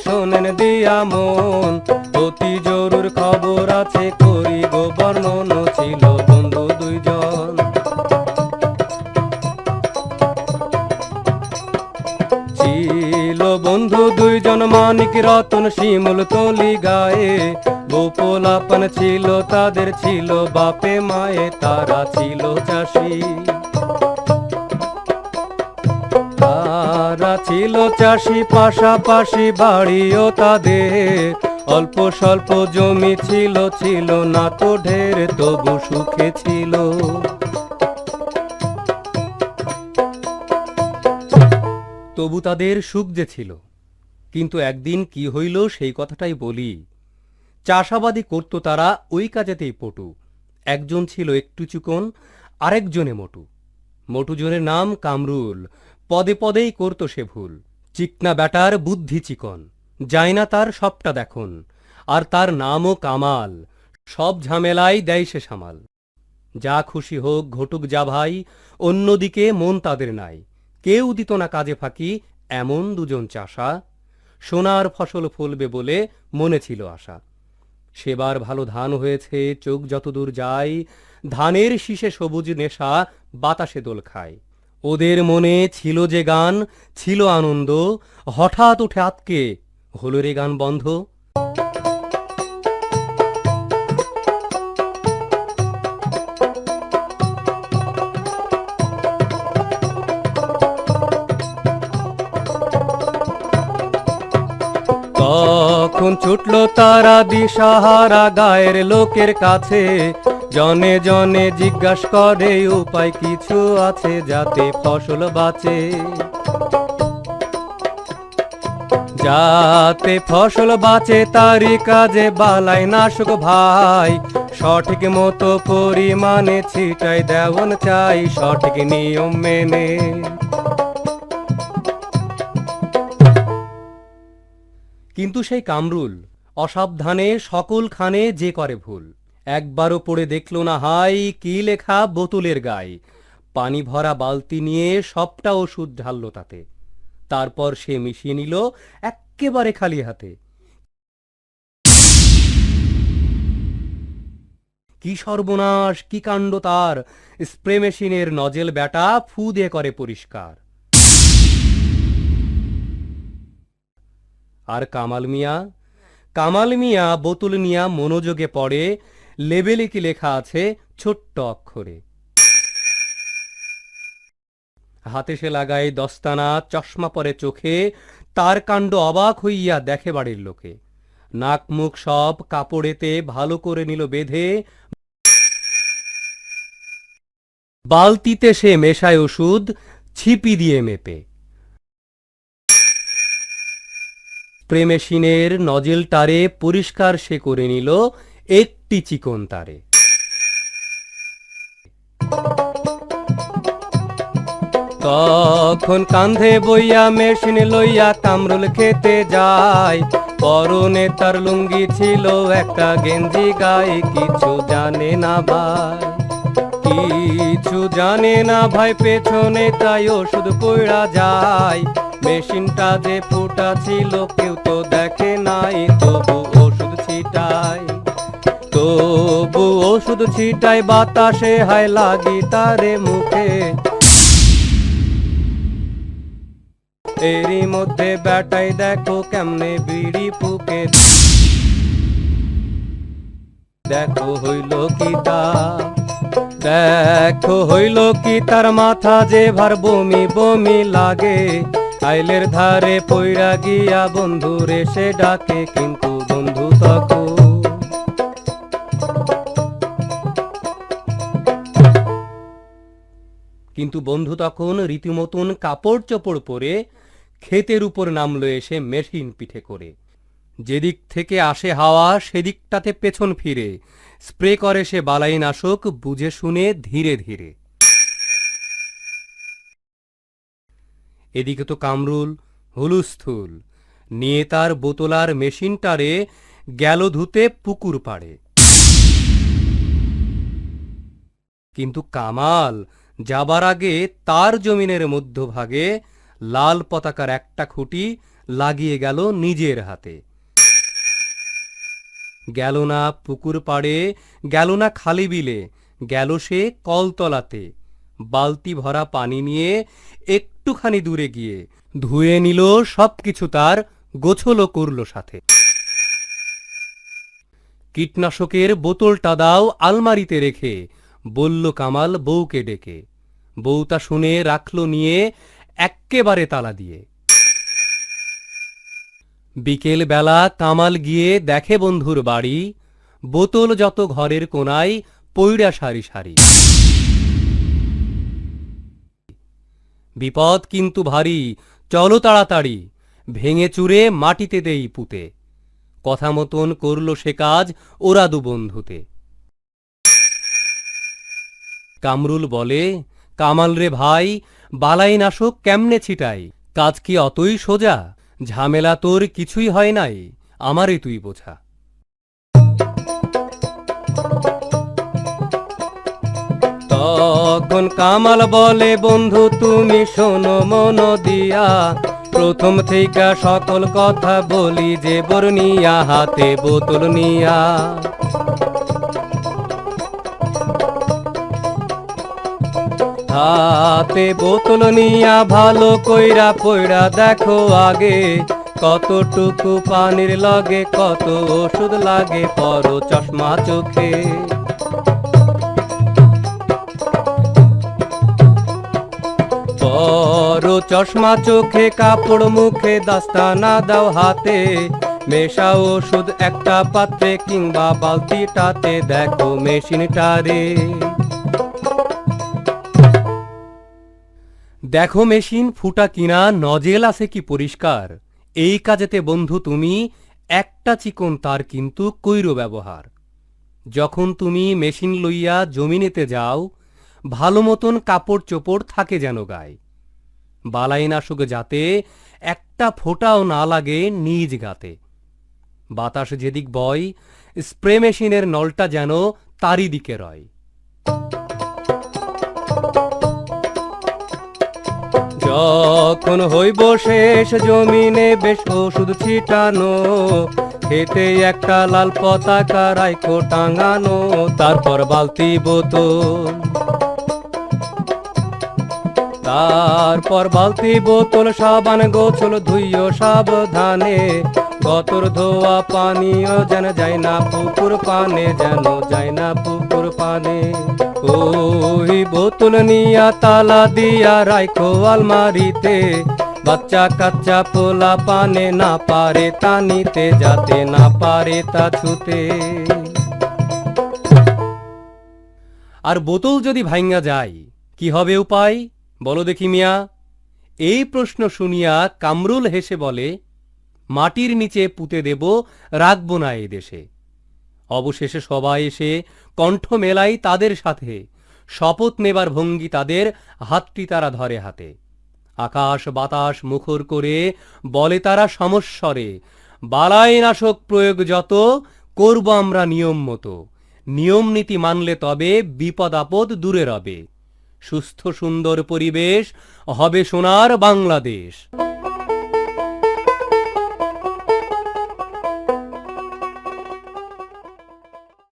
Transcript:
শোনেন দিয়া মন, অতি জরুর খবর আছে করি গো বর্ণন। ছিল বন্ধু দুইজন, ছিল বন্ধু দুইজন, মানিক রতন শিমুল তলি গায়ে। গোপলাপন ছিল তাদের, ছিল বাপে মায়ে, তারা ছিল চাষি। তারা ছিল চাষি, পাশাপাশি বাড়িও তাদের। অল্প স্বল্প জমি ছিল, ছিল না তো ঢের, তবু সুখে ছিল। তবু তাদের সুখ যে ছিল। কিন্তু একদিন কি হইল সেই কথাটাই বলি। চাষাবাদি করত তারা, ওই কাজেতেই পটু। একজন ছিল একটু চিকন, আরেকজনে মোটু। মোটুজনের নাম কামরুল, পদে পদেই করত সে ভুল। চিকনা ব্যাটার বুদ্ধি চিকন, যায় না তার সবটা দেখুন। আর তার নামও কামাল, সব ঝামেলাই দেয় সে সামাল। যা খুশি হোক ঘটুক যা ভাই, অন্যদিকে মন তাদের নাই। কেউ দিত না কাজে ফাঁকি, এমন দুজন চাষা। সোনার ফসল ফলবে বলে মনে ছিল আশা। সেবার ভালো ধান হয়েছে, চোখ যতদূর যায়। ধানের শীষে সবুজ নেশা, বাতাসে দোল খায়। ওদের মনে ছিল যে গান, ছিল আনন্দ। হঠাৎ উঠে আতকে হলো রে গান বন্ধ। তখন ছুটল তারা দিশাহারা গায়ের লোকের কাছে। জনে জনে জিজ্ঞাস করে উপায় কিছু আছে, যাতে ফসল বাঁচে। যাতে ফসল বাঁচে তারই কাজে বালাই নাশক ভাই। সঠিক মতো পরিমাণে ছিটাই দেওয়ান চাই, সঠিক নিয়ম মেনে। কিন্তু সেই কামরুল অসাবধানে সকল খানে যে করে ভুল। একবারও পড়ে দেখল না হাই, কি লেখা বোতলের গায়ে। পানি ভরা বালতি নিয়ে সবটা ওষুধ ঢালল তাতে। তারপর সে মিশিয়ে নিল এক্কেবারে খালি হাতে। কি সর্বনাশ, কি কাণ্ড তার! স্প্রে মেশিনের নজেল ব্যাটা ফু দিয়ে করে পরিষ্কার। আর কামাল মিয়া বোতল নিয়া মনোযোগে পড়ে। লেবেলে কি লেখা আছে ছোট্ট অক্ষরে। হাতে সে লাগায় দস্তানা, চশমা পরে চোখে। তার কাণ্ড অবাক হইয়া দেখে বাড়ির লোকে। নাক মুখ সব কাপড়েতে ভালো করে নিল বেঁধে। বালতিতে সে মেশায় ওষুধ, ছিপি দিয়ে মেপে। স্প্রে মেশিনের নজেলটারে পরিষ্কার সে করে নিল একটি চিকন তারে। তখন কান্ধে বইয়া মেশিন লইয়া কামরুল খেতে যায়। পরনে তার লুঙ্গি ছিল, একটা গেঞ্জি গায়ে। কিছু জানে না ভাই, কিছু জানে না ভাই, পেছনে তাই ওষুধ পড়া যায়। মেশিনটা যে ফুটা ছিল কেউ তো দেখে নাই, তবু ওষুধ ছিটায়। তবু ওষুধ ছিটায় বাতাসে, হায় লাগি তারে মুখে। এরই মধ্যে ব্যাটাই দেখো কেমনে বিড়ি ফুকে। দেখো হইল কি তার, দেখো হইল কি তার, মাথা যে ভার বমি বমি লাগে। আইলের ধারে পইড়া গিয়া বন্ধুরে সে ডাকে, কিন্তু বন্ধু তখন রীতিমতন কাপড় চোপড় পরে ক্ষেতের উপর নামলো এসে মেশিন পিঠে করে। যেদিক থেকে আসে হাওয়া সেদিকটাতে পেছন ফিরে। স্প্রে করে সে বালাইনাশক বুঝে শুনে ধীরে ধীরে। এদিকে তো কামরুল হুলুস্থুল নিয়ে তার বোতলার মেশিনটারে গেল ধুতে পুকুর পাড়ে। কিন্তু কামাল যাবার আগে তার জমিনের মধ্যভাগে লাল পতাকার একটা খুঁটি লাগিয়ে গেল নিজের হাতে। গেল না পুকুর পাড়ে, গেল না খালি বিলে, গেল সে কলতলাতে, বালতি ভরা পানি নিয়ে একটুখানি দূরে গিয়ে ধুয়ে নিল সবকিছু, তার গোছলও করল সাথে। কীটনাশকের বোতলটা দাও আলমারিতে রেখে, বলল কামাল বউকে ডেকে। বউ তা শুনে রাখল নিয়ে এক্কেবারে তালা দিয়ে। বিকেল বেলা কামাল গিয়ে দেখে বন্ধুর বাড়ি, বোতল যত ঘরের কোনায় পইড়া সারি সারি। বিপদ কিন্তু ভারী, চলো তাড়াতাড়ি, ভেঙে চুরে মাটিতে দেই পুঁতে। কথা মতন করল সে কাজ ওরা দু বন্ধুতে। কামরুল বলে, কামাল রে ভাই, বালাই নাশক কেমনে ছিটাই? কাজ কি অতই সোজা? ঝামেলা তোর কিছুই হয় নাই, আমারে তুই বোঝা। তখন কামাল বলে, বন্ধু তুমি শোনো মন দিয়া, প্রথম থেকে সকল কথা বলি যে বর্ণিয়া, হাতে বোতল নিয়া। হাতে বোতল নিয়া ভালো কইরা পইড়া দেখো আগে, কতটুকু পানির লগে কত ওষুধ লাগে, পরো চশমা চোখে। পরো চশমা চোখে, কাপড় মুখে, দাস্তানা দাও হাতে, মেশা ওষুধ একটা পাত্রে কিংবা বালতিটাতে, দেখো মেশিনটারে। দেখো মেশিন ফুটা কিনা, নজেল আছে কি পরিষ্কার। এই কাজেতে বন্ধু তুমি একটা চিকন তার কিন্তু কইরো ব্যবহার। যখন তুমি মেশিন লইয়া জমিনেতে যাও, ভালো মতন কাপড় চোপড় থাকে যেন গায়ে, বালাইনাশক যাতে একটা ফোঁটাও না লাগে নিজ গাতে। বাতাস যেদিক বয়, স্প্রে মেশিনের নলটা যেন তারই দিকে রয়। যখন হইব শেষ জমিনে বেশ ওষুধ ছিটানো, খেতে একটা লাল পতাকা রাইখো টাঙানো, তারপর বালতি বোতল, তারপর বালতি বোতল, সাবান গোছল ধুইও সাবধানে, গতর ধোয়া পানিও যেন যায় না পুকুর পানে, যেন যায় না পুকুর পানে। ওই বোতল নিয়া তালা দিয়া রাইখো আলমারিতে, বাচ্চা কাচ্চা পোলা পানে না পারে তা নিতে, যাতে না পারে তা ছুতে। আর বোতল যদি ভাঙ্গা যায় কি হবে উপায়, বলো দেখি মিয়া? এই প্রশ্ন শুনিয়া কামরুল হেসে বলে, মাটির নিচে পুঁতে দেব, রাখব না এই দেশে। অবশেষে সবাই এসে কণ্ঠ মেলাই তাদের সাথে, শপথ নেবার ভঙ্গি তাদের, হাতটি তারা ধরে হাতে। আকাশ বাতাস মুখর করে বলে তারা সমস্বরে, বালাইনাশক প্রয়োগ যত করব আমরা নিয়ম মতো, নিয়ম নীতি মানলে তবে বিপদ আপদ দূরে রবে, সুস্থ সুন্দর পরিবেশ হবে সোনার বাংলাদেশ।